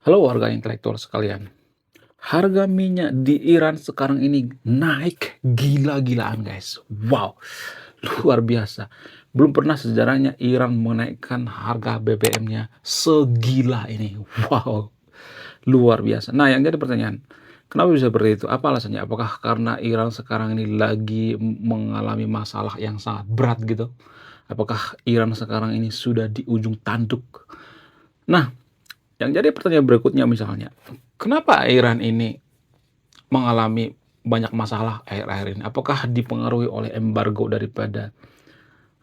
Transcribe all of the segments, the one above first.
Halo warga intelektual sekalian. Harga minyak di Iran sekarang ini naik gila-gilaan, guys. Wow, luar biasa. Belum pernah sejarahnya Iran menaikkan harga BBM-nya segila ini. Wow, luar biasa. Nah, yang jadi pertanyaan, kenapa bisa seperti itu? Apa alasannya? Apakah karena Iran sekarang ini lagi mengalami masalah yang sangat berat gitu? Apakah Iran sekarang ini sudah di ujung tanduk? Nah, yang jadi pertanyaan berikutnya misalnya, kenapa Iran ini mengalami banyak masalah akhir-akhir ini? Apakah dipengaruhi oleh embargo daripada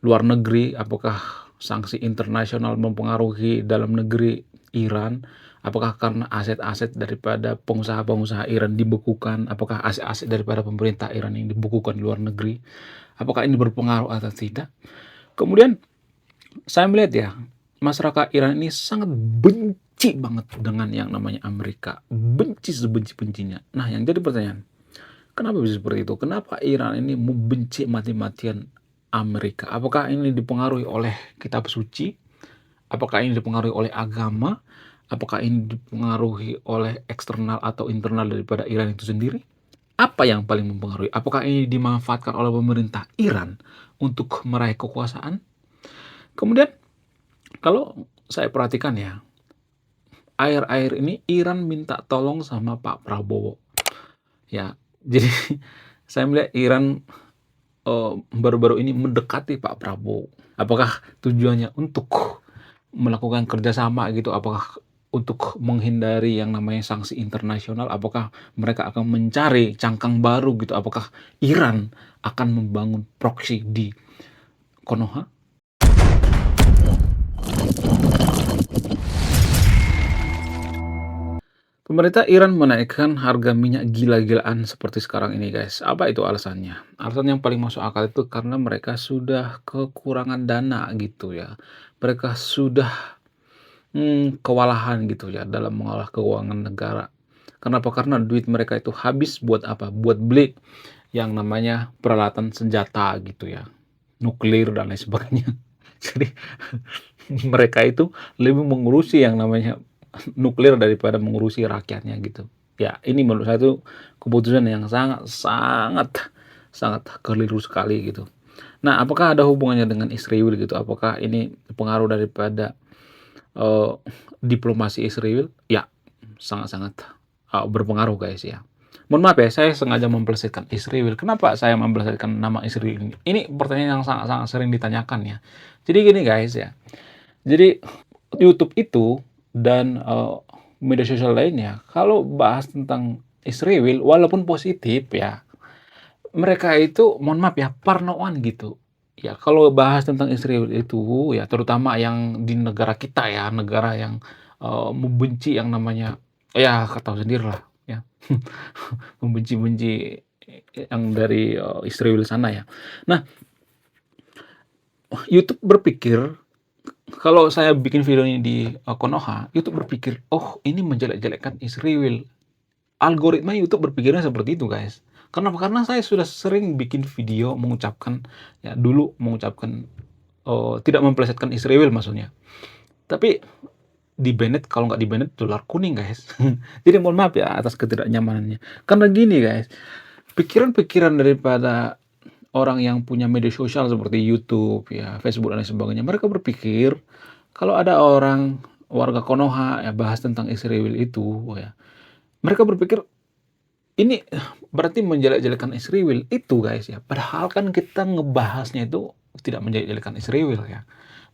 luar negeri? Apakah sanksi internasional mempengaruhi dalam negeri Iran? Apakah karena aset-aset daripada pengusaha-pengusaha Iran dibekukan? Apakah aset-aset daripada pemerintah Iran yang dibekukan di luar negeri? Apakah ini berpengaruh atau tidak? Kemudian saya melihat ya, masyarakat Iran ini sangat benci banget dengan yang namanya Amerika. Benci sebenci-bencinya. Nah, yang jadi pertanyaan, kenapa bisa seperti itu? Kenapa Iran ini membenci mati-matian Amerika? Apakah ini dipengaruhi oleh kitab suci? Apakah ini dipengaruhi oleh agama? Apakah ini dipengaruhi oleh eksternal atau internal daripada Iran itu sendiri? Apa yang paling mempengaruhi? Apakah ini dimanfaatkan oleh pemerintah Iran untuk meraih kekuasaan? Kemudian, kalau saya perhatikan ya, akhir-akhir ini Iran minta tolong sama Pak Prabowo. Ya, jadi saya melihat Iran baru-baru ini mendekati Pak Prabowo. Apakah tujuannya untuk melakukan kerjasama gitu? Apakah untuk menghindari yang namanya sanksi internasional? Apakah mereka akan mencari cangkang baru gitu? Apakah Iran akan membangun proksi di Konoha? Pemerintah Iran menaikkan harga minyak gila-gilaan seperti sekarang ini, guys. Apa itu alasannya? Alasan yang paling masuk akal itu karena mereka sudah kekurangan dana gitu ya. Mereka sudah kewalahan gitu ya dalam mengolah keuangan negara. Kenapa? Karena duit mereka itu habis buat apa? Buat beli yang namanya peralatan senjata gitu ya. Nuklir dan lain sebagainya. Jadi mereka itu lebih mengurusi yang namanya nuklir daripada mengurusi rakyatnya gitu. Ya, ini menurut saya itu keputusan yang sangat sangat sangat keliru sekali gitu. Nah, apakah ada hubungannya dengan Israel gitu? Apakah ini pengaruh daripada eh, diplomasi Israel? Ya, sangat-sangat berpengaruh, guys ya. Mohon maaf ya, saya sengaja mempelesetkan Israel. Kenapa saya mempelesetkan nama Israel ini? Ini pertanyaan yang sangat-sangat sering ditanyakan ya. Jadi gini guys ya, jadi YouTube itu dan media sosial lainnya, kalau bahas tentang Israel, walaupun positif ya, mereka itu mohon maaf ya, parnoan gitu. Ya, kalau bahas tentang Israel itu ya terutama yang di negara kita ya, negara yang membenci yang namanya ya tahu sendirilah ya, membenci-benci yang dari Israel sana ya. Nah, YouTube berpikir kalau saya bikin video ini di Konoha, YouTube berpikir, "Oh, ini menjelek-jelekkan Israel." Algoritma YouTube berpikirnya seperti itu, guys. Kenapa? Karena saya sudah sering bikin video mengucapkan ya dulu mengucapkan tidak mempelesetkan Israel maksudnya. Tapi di-banned, kalau nggak di-banned dolar kuning, guys. Jadi mohon maaf ya atas ketidaknyamanannya. Karena gini, guys, pikiran-pikiran daripada orang yang punya media sosial seperti YouTube, ya, Facebook dan lain sebagainya, mereka berpikir kalau ada orang warga Konoha ya bahas tentang Israel itu, ya, mereka berpikir ini berarti menjelek-jelekan Israel itu, guys ya. Padahal kan kita ngebahasnya itu tidak menjelek-jelekan Israel ya.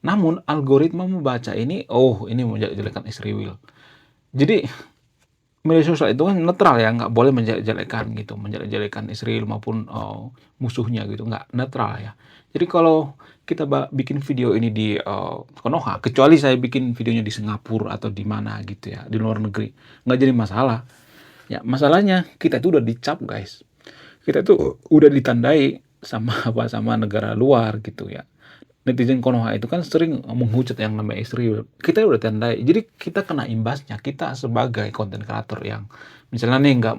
Namun algoritma membaca ini, oh ini menjelek-jelekan Israel. Jadi media sosial itu kan netral ya, nggak boleh menjelek-jelekan gitu, menjelek-jelekan Israel maupun musuhnya gitu, nggak netral ya. Jadi kalau kita bikin video ini di Konoha, kecuali saya bikin videonya di Singapura atau di mana gitu ya, di luar negeri, nggak jadi masalah. Ya, masalahnya kita itu udah dicap, guys. Kita itu udah ditandai sama apa sama negara luar gitu ya. netizen Konoha itu kan sering menghujat yang namanya Israel. Kita udah tandai, jadi kita kena imbasnya. Kita sebagai konten kreator yang misalnya nih nggak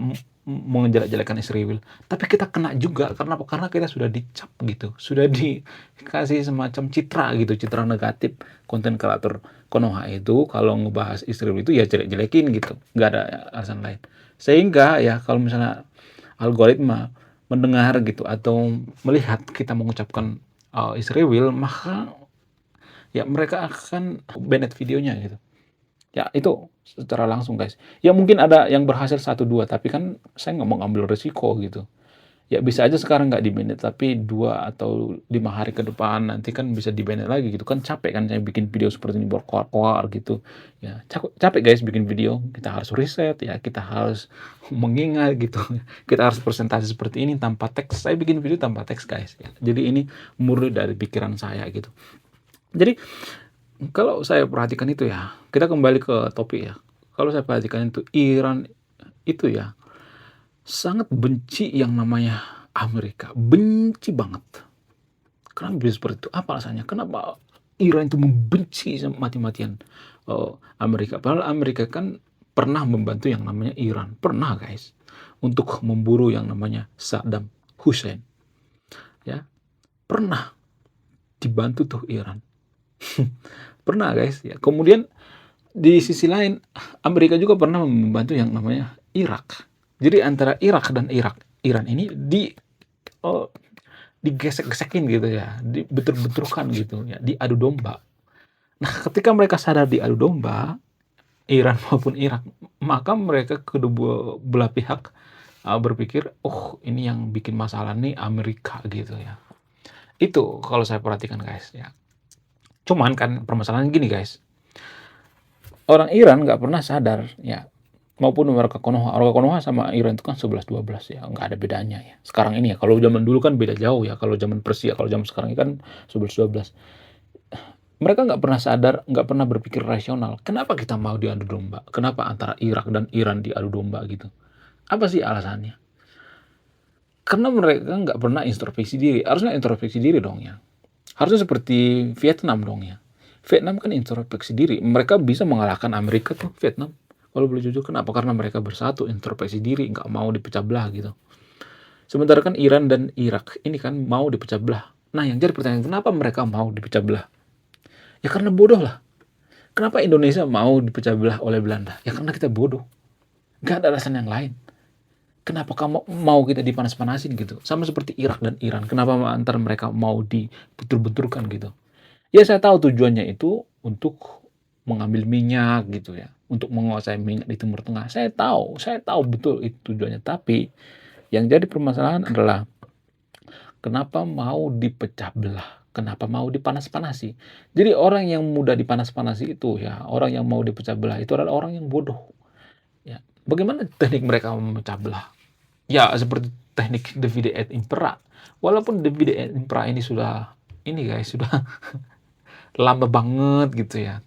menjelek-jelekan Israel, tapi kita kena juga karena apa? Karena kita sudah dicap gitu, sudah dikasih semacam citra gitu, citra negatif. Konten kreator Konoha itu kalau ngebahas Israel itu ya jelek-jelekin gitu, nggak ada alasan lain. Sehingga ya kalau misalnya algoritma mendengar gitu atau melihat kita mengucapkan Israel, maka ya mereka akan banned videonya gitu. Ya itu secara langsung guys. Ya mungkin ada yang berhasil 1-2, tapi kan saya nggak mau ngambil resiko gitu. Ya bisa aja sekarang nggak di-banned, tapi 2 atau 5 hari ke depan nanti kan bisa di-banned lagi gitu kan. Capek kan saya bikin video seperti ini berkoar-koar gitu. Ya capek guys bikin video. Kita harus riset ya, kita harus mengingat gitu. Kita harus presentasi seperti ini tanpa teks. Saya bikin video tanpa teks guys ya. Jadi ini murni dari pikiran saya gitu. Jadi kalau saya perhatikan itu ya, kita kembali ke topik ya. Kalau saya perhatikan itu Iran itu ya sangat benci yang namanya Amerika, benci banget. Kenapa bisa seperti itu? Apa alasannya? Kenapa Iran itu membenci mati-matian Amerika? Padahal Amerika kan pernah membantu yang namanya Iran, pernah guys, untuk memburu yang namanya Saddam Hussein. Ya, pernah dibantu tuh Iran. Pernah guys ya. Kemudian di sisi lain Amerika juga pernah membantu yang namanya Irak. Jadi antara Irak dan Iran ini digesek-gesekin gitu ya, dibentur-benturkan gitu ya, diadu domba. Nah, ketika mereka sadar diadu domba, Iran maupun Irak, maka mereka kedua belah pihak berpikir, oh ini yang bikin masalah nih Amerika gitu ya. Itu kalau saya perhatikan guys ya. Cuman kan permasalahan gini guys, orang Iran nggak pernah sadar ya, maupun warga Konoha sama Iran itu kan 11-12 ya, nggak ada bedanya ya. Sekarang ini ya, kalau zaman dulu kan beda jauh ya, kalau zaman Persia, kalau zaman sekarang ini kan 11-12. Mereka nggak pernah sadar, nggak pernah berpikir rasional. Kenapa kita mau diadu domba? Kenapa antara Irak dan Iran diadu domba gitu? Apa sih alasannya? Karena mereka nggak pernah introspeksi diri. Harusnya introspeksi diri dong ya. Harusnya seperti Vietnam dong ya. Vietnam kan introspeksi diri. Mereka bisa mengalahkan Amerika tuh, Vietnam. Kalau boleh jujur, kenapa? Karena mereka bersatu, introspeksi diri, nggak mau dipecah belah gitu. Sementara kan Iran dan Irak ini kan mau dipecah belah. Nah yang jadi pertanyaan, kenapa mereka mau dipecah belah? Ya karena bodoh lah. Kenapa Indonesia mau dipecah belah oleh Belanda? Ya karena kita bodoh. Gak ada alasan yang lain. Kenapa kamu mau kita dipanas-panasin gitu? Sama seperti Irak dan Iran. Kenapa antara mereka mau dibentur-benturkan gitu? Ya saya tahu tujuannya itu untuk mengambil minyak gitu ya. Untuk menguasai minyak di Timur Tengah. Saya tahu betul itu tujuannya. Tapi yang jadi permasalahan adalah kenapa mau dipecah belah? Kenapa mau dipanas-panasi? Jadi orang yang mudah dipanas-panasi itu ya, orang yang mau dipecah belah itu adalah orang yang bodoh. Ya, bagaimana teknik mereka memecah belah? Ya seperti teknik divide et impera. Walaupun divide et impera ini sudah guys, sudah lama banget gitu ya.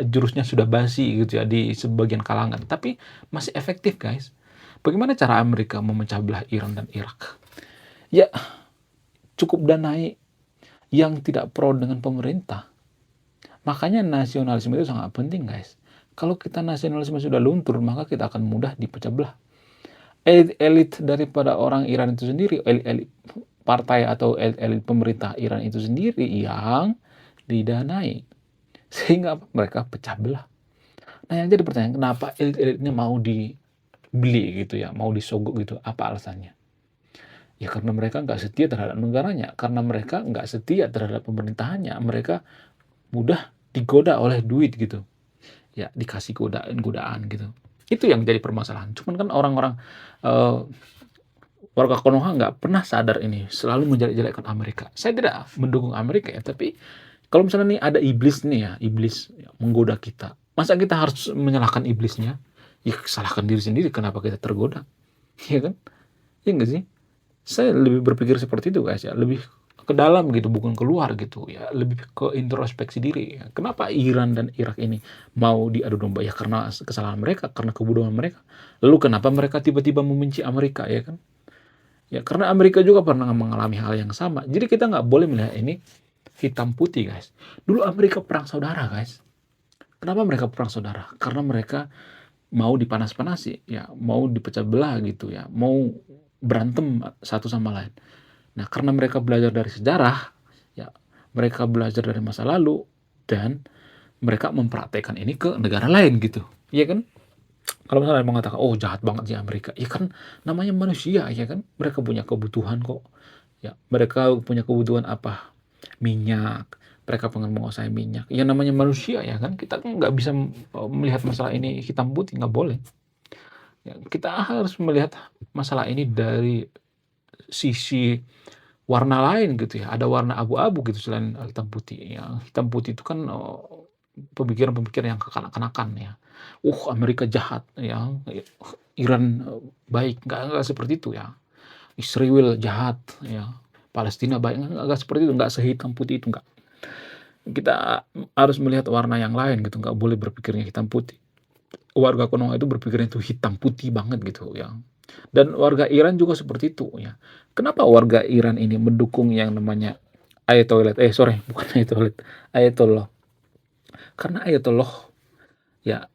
Jurusnya sudah basi gitu ya di sebagian kalangan, tapi masih efektif guys. Bagaimana cara Amerika memecah belah Iran dan Irak? Ya cukup danai yang tidak pro dengan pemerintah. Makanya nasionalisme itu sangat penting guys. Kalau kita nasionalisme sudah luntur, maka kita akan mudah dipecah belah. Elit daripada orang Iran itu sendiri, elit partai atau elit pemerintah Iran itu sendiri yang didanai, sehingga mereka pecah belah. Nah yang jadi pertanyaan, kenapa elit-elitnya mau dibeli gitu ya, mau disogok gitu, apa alasannya? Ya karena mereka nggak setia terhadap negaranya, karena mereka nggak setia terhadap pemerintahannya, mereka mudah digoda oleh duit gitu, ya dikasih godaan gitu. Itu yang jadi permasalahan. Cuman kan orang-orang warga Konoha nggak pernah sadar ini, selalu menjelek-jelekkan Amerika. Saya tidak mendukung Amerika ya, tapi kalau misalnya nih ada iblis nih ya, iblis menggoda kita, masa kita harus menyalahkan iblisnya? Ya salahkan diri sendiri, kenapa kita tergoda? Ya kan? Ya nggak sih? Saya lebih berpikir seperti itu guys ya, lebih ke dalam gitu, bukan keluar gitu ya, lebih ke introspeksi diri. Kenapa Iran dan Irak ini mau diadu domba? Ya karena kesalahan mereka, karena kebodohan mereka. Lalu kenapa mereka tiba-tiba membenci Amerika ya kan? Ya karena Amerika juga pernah mengalami hal yang sama. Jadi kita nggak boleh melihat ini hitam putih guys. Dulu Amerika perang saudara guys. Kenapa mereka perang saudara? Karena mereka mau dipanas-panasi, ya, mau dipecah belah gitu ya, mau berantem satu sama lain. Nah, karena mereka belajar dari sejarah, ya, mereka belajar dari masa lalu, dan mereka mempraktekkan ini ke negara lain gitu. Iya kan? Kalau misalnya mengatakan, oh jahat banget sih Amerika, ya kan namanya manusia, ya kan? Mereka punya kebutuhan kok. Ya, mereka punya kebutuhan apa? Minyak. Mereka pengen menguasai minyak. Ya namanya manusia ya kan. Kita kan nggak bisa melihat masalah ini hitam putih, nggak boleh. Ya, kita harus melihat masalah ini dari sisi warna lain gitu ya. Ada warna abu-abu gitu selain hitam putih. Ya, hitam putih itu kan pemikiran-pemikiran yang kekanak-kanakan ya. Amerika jahat ya. Iran baik, nggak seperti itu ya. Israel jahat ya. Palestina baik, nggak seperti itu, nggak sehitam putih itu, nggak. Kita harus melihat warna yang lain gitu, nggak boleh berpikirnya hitam putih. Warga Konoha itu berpikirnya itu hitam putih banget gitu ya. Dan warga Iran juga seperti itu ya. Kenapa warga Iran ini mendukung yang namanya Ayatollah? Sorry, bukan Ayatollah, Ayatollah. Karena Ayatollah ya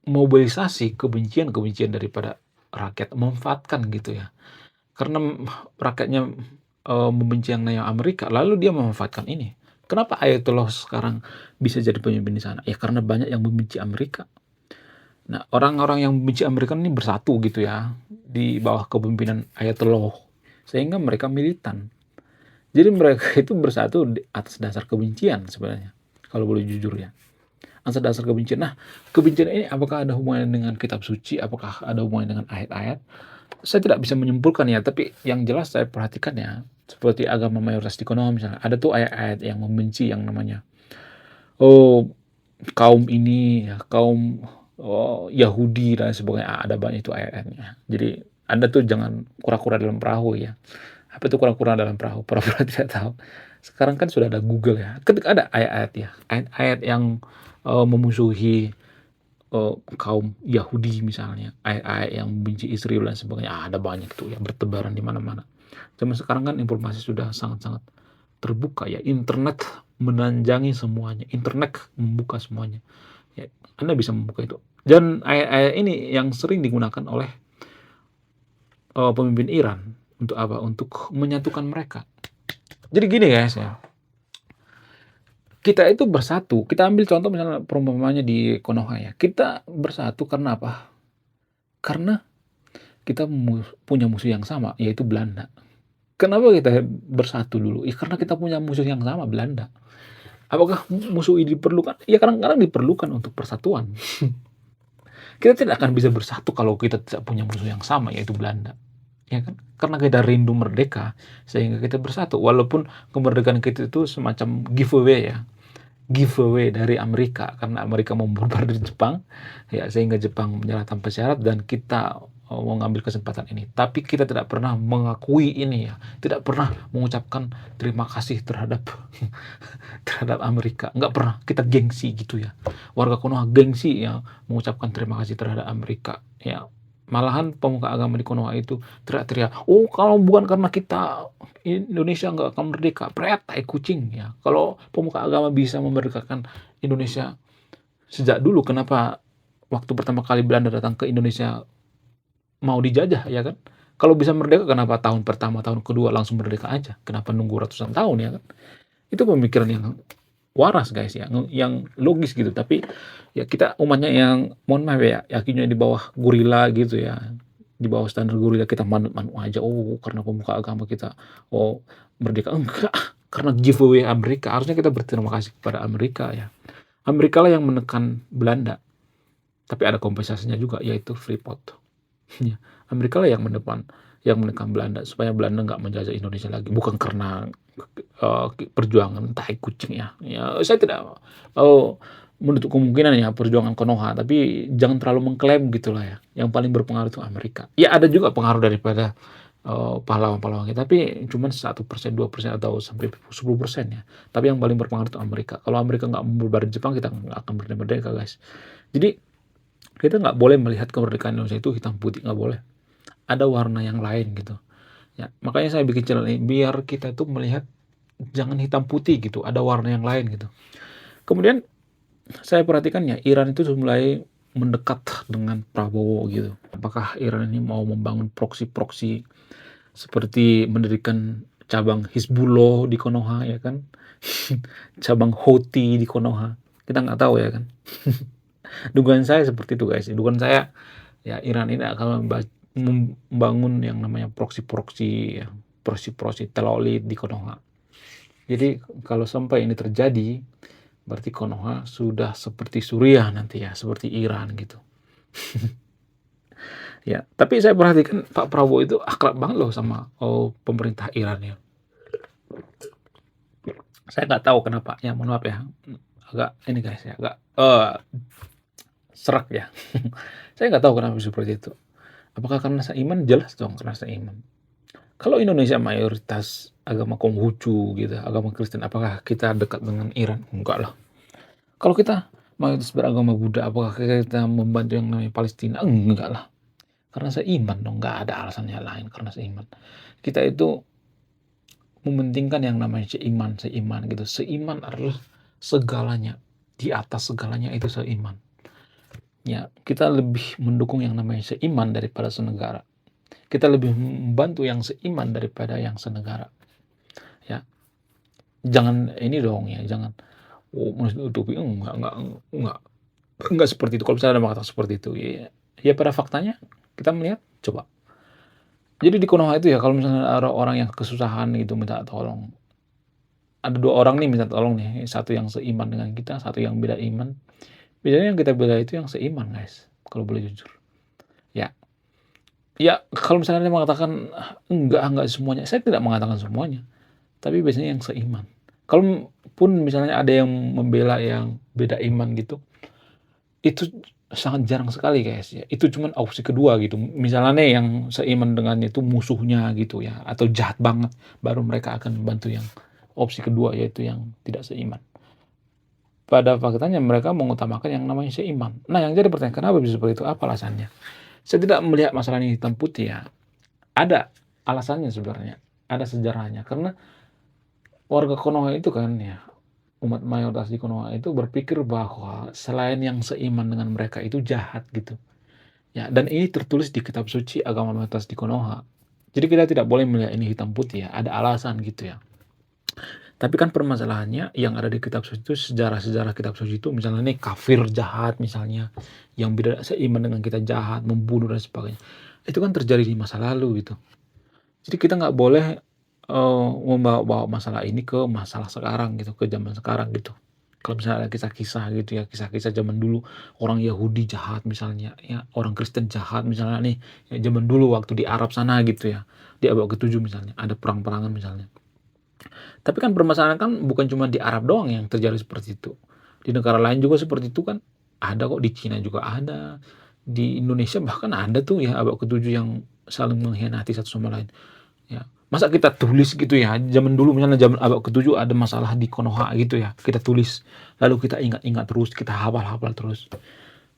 memobilisasi kebencian-kebencian daripada rakyat, memanfaatkan gitu ya. Karena rakyatnya membenci yang namanya Amerika, lalu dia memanfaatkan ini. Kenapa Ayatollah sekarang bisa jadi pemimpin di sana? Ya karena banyak yang membenci Amerika. Nah, orang-orang yang membenci Amerika ini bersatu gitu ya di bawah kepemimpinan Ayatollah, sehingga mereka militan. Jadi mereka itu bersatu atas dasar kebencian sebenarnya, kalau boleh jujur ya. Atas dasar kebencian. Nah, kebencian ini apakah ada hubungannya dengan kitab suci? Apakah ada hubungannya dengan ayat-ayat? Saya tidak bisa menyimpulkan ya, tapi yang jelas saya perhatikan ya, seperti agama mayoritas di Konoha misalnya, ada tuh ayat-ayat yang membenci yang namanya, oh kaum ini ya, kaum Yahudi dan sebagainya, ada banyak itu ayat-ayatnya. Jadi Anda tuh jangan kura-kura dalam perahu ya. Apa itu kura-kura dalam perahu? Pura-pura tidak tahu. Sekarang kan sudah ada Google ya. Ketika ada ayat-ayat ya, ayat-ayat yang memusuhi kaum Yahudi misalnya, ayat-ayat yang membenci Israel dan sebagainya, ada banyak tuh yang bertebaran di mana-mana. Zaman sekarang kan informasi sudah sangat-sangat terbuka ya, internet menanjangi semuanya, internet membuka semuanya. Ya, Anda bisa membuka itu. Dan ayat-ayat ini yang sering digunakan oleh pemimpin Iran untuk apa? Untuk menyatukan mereka. Jadi gini guys ya, kita itu bersatu. Kita ambil contoh misalnya perumpamannya di Konoha ya. Kita bersatu karena apa? Karena kita punya musuh yang sama, yaitu Belanda. Kenapa kita bersatu dulu? Ya karena kita punya musuh yang sama, Belanda. Apakah musuh ini diperlukan? Ya kadang-kadang diperlukan untuk persatuan. Kita tidak akan bisa bersatu kalau kita tidak punya musuh yang sama, yaitu Belanda. Ya kan? Karena kita rindu merdeka, sehingga kita bersatu. Walaupun kemerdekaan kita itu semacam giveaway ya. Giveaway dari Amerika, karena Amerika membombardir Jepang, ya sehingga Jepang menyerah tanpa syarat dan kita mau ngambil kesempatan ini. Tapi kita tidak pernah mengakui ini ya, tidak pernah mengucapkan terima kasih terhadap terhadap Amerika. Nggak pernah, kita gengsi gitu ya. Warga Konoha gengsi ya mengucapkan terima kasih terhadap Amerika. Ya, malahan pemuka agama di Konoha itu teriak-teriak, oh kalau bukan karena kita Indonesia nggak akan merdeka, pret, tai kucing ya. Kalau pemuka agama bisa memerdekakan Indonesia sejak dulu, kenapa waktu pertama kali Belanda datang ke Indonesia mau dijajah ya kan? Kalau bisa merdeka kenapa tahun pertama, tahun kedua langsung merdeka aja? Kenapa nunggu ratusan tahun ya kan? Itu pemikiran yang waras guys ya, yang logis gitu. Tapi ya kita umatnya yang mohon maaf ya, yakinnya di bawah gorila gitu ya, di bawah standar gorila, kita manut-manut aja. Oh karena pemuka agama kita, oh merdeka, enggak, karena giveaway Amerika. Harusnya kita berterima kasih kepada Amerika ya. Amerika lah yang menekan Belanda, tapi ada kompensasinya juga, yaitu Freeport. Ya, Amerika lah yang menekan Belanda supaya Belanda nggak menjajah Indonesia lagi, bukan karena perjuangan tai kucing ya. Ya saya tidak menutup kemungkinan ya perjuangan Konoha, tapi jangan terlalu mengklaim gitulah ya. Yang paling berpengaruh itu Amerika. Ya ada juga pengaruh daripada pahlawan-pahlawan kita, tapi cuma 1%, 2% atau sampai 10% ya. Tapi yang paling berpengaruh itu Amerika. Kalau Amerika nggak membubarkan Jepang, kita nggak akan merdeka guys. Jadi kita nggak boleh melihat kemerdekaan Indonesia itu hitam putih, nggak boleh. Ada warna yang lain gitu. Ya, makanya saya bikin channel ini biar kita tuh melihat jangan hitam putih gitu, ada warna yang lain gitu. Kemudian saya perhatikan ya Iran itu sudah mulai mendekat dengan Prabowo gitu. Apakah Iran ini mau membangun proksi-proksi seperti mendirikan cabang Hizbullah di Konoha ya kan, cabang Houthi di Konoha, kita nggak tahu ya kan. Dugaan saya seperti itu guys, dugaan saya ya Iran ini akan membangun yang namanya proksi-proksi ya, proksi-proksi telolit di Konoha. Jadi kalau sampai ini terjadi, berarti Konoha sudah seperti Suriah nanti ya, seperti Iran gitu. Ya, tapi saya perhatikan Pak Prabowo itu akrab banget loh sama pemerintah Iran ya. Saya nggak tahu kenapa, ya mohon maaf ya, agak ini guys ya, agak serak ya. Saya nggak tahu kenapa seperti itu. Apakah karena seiman? Jelas dong karena seiman. Kalau Indonesia mayoritas agama Konghucu gitu, agama Kristen, apakah kita dekat dengan Iran? Enggak lah. Kalau kita mayoritas beragama Buddha, apakah kita membantu yang namanya Palestina? Enggak lah. Karena seiman dong, nggak ada alasannya lain karena seiman. Kita itu mementingkan yang namanya seiman gitu. Seiman adalah segalanya. Di atas segalanya itu seiman. Ya, kita lebih mendukung yang namanya seiman daripada senegara. Kita lebih membantu yang seiman daripada yang senegara. Ya, jangan ini dong ya, jangan menutupi enggak seperti itu. Kalau misalnya ada mengatakan seperti itu, ya pada faktanya kita melihat coba. Jadi di Konoha itu ya kalau misalnya ada orang yang kesusahan gitu minta tolong. Ada 2 orang nih minta tolong nih, satu yang seiman dengan kita, satu yang beda iman. Biasanya yang kita bela itu yang seiman guys, kalau boleh jujur. Ya, ya kalau misalnya dia mengatakan, enggak semuanya, saya tidak mengatakan semuanya, tapi biasanya yang seiman. Kalaupun misalnya ada yang membela yang beda iman gitu, itu sangat jarang sekali guys ya, itu cuman opsi kedua gitu. Misalnya nih yang seiman dengannya itu musuhnya gitu ya, atau jahat banget, baru mereka akan membantu yang opsi kedua, yaitu yang tidak seiman. Pada faktanya mereka mengutamakan yang namanya seiman. Nah yang jadi pertanyaan, kenapa bisa seperti itu? Apa alasannya? Saya tidak melihat masalah ini hitam putih ya. Ada alasannya sebenarnya, ada sejarahnya. Karena warga Konoha itu kan ya, umat mayoritas di Konoha itu berpikir bahwa selain yang seiman dengan mereka itu jahat gitu. Ya, dan ini tertulis di kitab suci agama mayoritas di Konoha. Jadi kita tidak boleh melihat ini hitam putih ya, ada alasan gitu ya. Tapi kan permasalahannya yang ada di kitab suci itu sejarah-sejarah kitab suci itu misalnya nih kafir jahat misalnya, yang beda seiman dengan kita jahat, membunuh dan sebagainya. Itu kan terjadi di masa lalu gitu. Jadi kita nggak boleh membawa-bawa masalah ini ke masalah sekarang gitu, ke zaman sekarang gitu. Kalau misalnya ada kisah-kisah gitu ya, kisah-kisah zaman dulu orang Yahudi jahat misalnya, ya orang Kristen jahat misalnya nih, ya zaman dulu waktu di Arab sana gitu ya, di abad ke-7 misalnya, ada perang-perangan misalnya. Tapi kan permasalahan kan bukan cuma di Arab doang yang terjadi seperti itu. Di negara lain juga seperti itu kan ada kok, di Cina juga ada. Di Indonesia bahkan ada tuh ya abad ke-7 yang saling mengkhianati satu sama lain. Ya. Masa kita tulis gitu ya, zaman dulu misalnya zaman abad ke-7 ada masalah di Konoha gitu ya, kita tulis. Lalu kita ingat-ingat terus, kita hafal-hafal terus.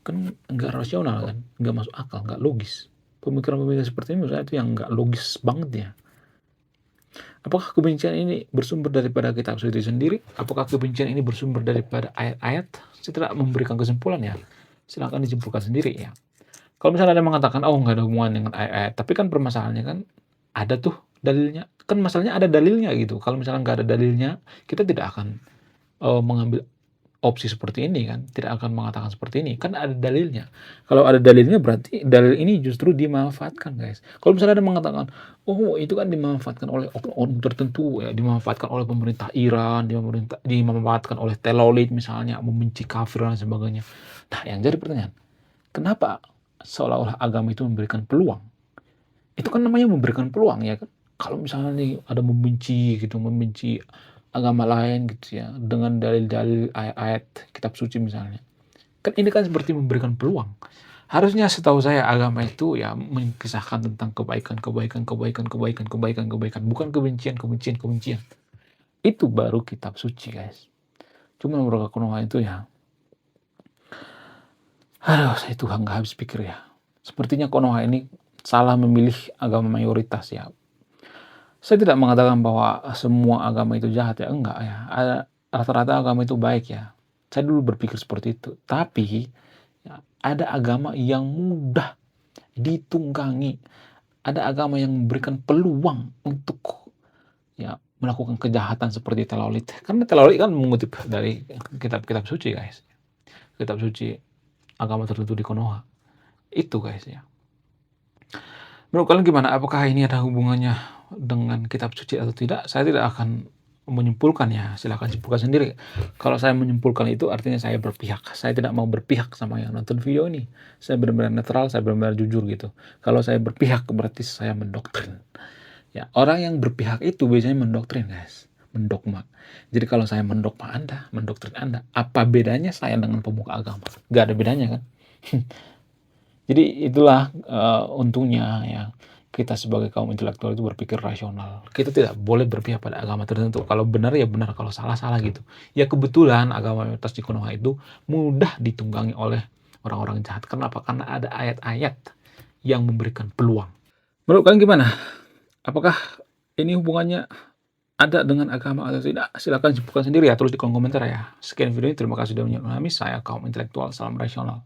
Kan nggak rasional kan, nggak masuk akal, nggak logis. Pemikiran-pemikiran seperti ini menurut saya itu yang nggak logis banget ya. Apakah kebencian ini bersumber daripada kitab suci sendiri? Apakah kebencian ini bersumber daripada ayat-ayat? Saya tidak memberikan kesimpulan ya. Silahkan disimpulkan sendiri ya. Kalau misalnya ada yang mengatakan, oh nggak ada hubungan dengan ayat-ayat. Tapi kan permasalahannya kan ada tuh dalilnya. Kan masalahnya ada dalilnya gitu. Kalau misalnya nggak ada dalilnya, kita tidak akan mengambil opsi seperti ini kan, tidak akan mengatakan seperti ini, kan ada dalilnya. Kalau ada dalilnya berarti dalil ini justru dimanfaatkan guys. Kalau misalnya ada mengatakan, oh itu kan dimanfaatkan oleh oknum tertentu ya, dimanfaatkan oleh pemerintah Iran, dimanfaatkan oleh telolit misalnya, membenci kafir dan sebagainya. Nah yang jadi pertanyaan, kenapa seolah-olah agama itu memberikan peluang? Itu kan namanya memberikan peluang ya kan. Kalau misalnya nih ada membenci gitu, membenci agama lain gitu ya, dengan dalil-dalil ayat-ayat kitab suci misalnya. Kan ini kan seperti memberikan peluang. Harusnya setahu saya agama itu ya mengisahkan tentang kebaikan, kebaikan, kebaikan, kebaikan, kebaikan, kebaikan, bukan kebencian, kebencian, kebencian. Itu baru kitab suci, guys. Cuma mereka Konoha itu ya, aduh, saya tuh nggak habis pikir ya. Sepertinya Konoha ini salah memilih agama mayoritas ya. Saya tidak mengatakan bahwa semua agama itu jahat ya, enggak ya. Rata-rata agama itu baik ya. Saya dulu berpikir seperti itu. Tapi ya, ada agama yang mudah ditunggangi. Ada agama yang memberikan peluang untuk ya melakukan kejahatan seperti telolit. Karena telolit kan mengutip dari kitab-kitab suci, guys. Kitab suci agama tertentu di Konoha. Itu, guys ya. Menurut kalian gimana? Apakah ini ada hubungannya dengan kitab suci atau tidak? Saya tidak akan menyimpulkan ya, silakan simpulkan sendiri. Kalau saya menyimpulkan itu artinya saya berpihak. Saya tidak mau berpihak sama yang nonton video ini. Saya benar-benar netral, saya benar-benar jujur gitu. Kalau saya berpihak berarti saya mendoktrin. Ya, orang yang berpihak itu biasanya mendoktrin, guys. Mendogma. Jadi kalau saya mendogma Anda, mendoktrin Anda, apa bedanya saya dengan pemuka agama? Gak ada bedanya kan? Jadi itulah untungnya ya kita sebagai kaum intelektual itu berpikir rasional. Kita tidak boleh berpihak pada agama tertentu. Kalau benar ya benar, kalau salah salah gitu. Ya kebetulan agama mayoritas di Konoha itu mudah ditunggangi oleh orang-orang jahat. Kenapa? Karena ada ayat-ayat yang memberikan peluang. Menurut kalian gimana? Apakah ini hubungannya ada dengan agama atau tidak? Silakan simpulkan sendiri ya, tulis di kolom komentar ya. Sekian video ini, terima kasih sudah menonton. Saya kaum intelektual, salam rasional.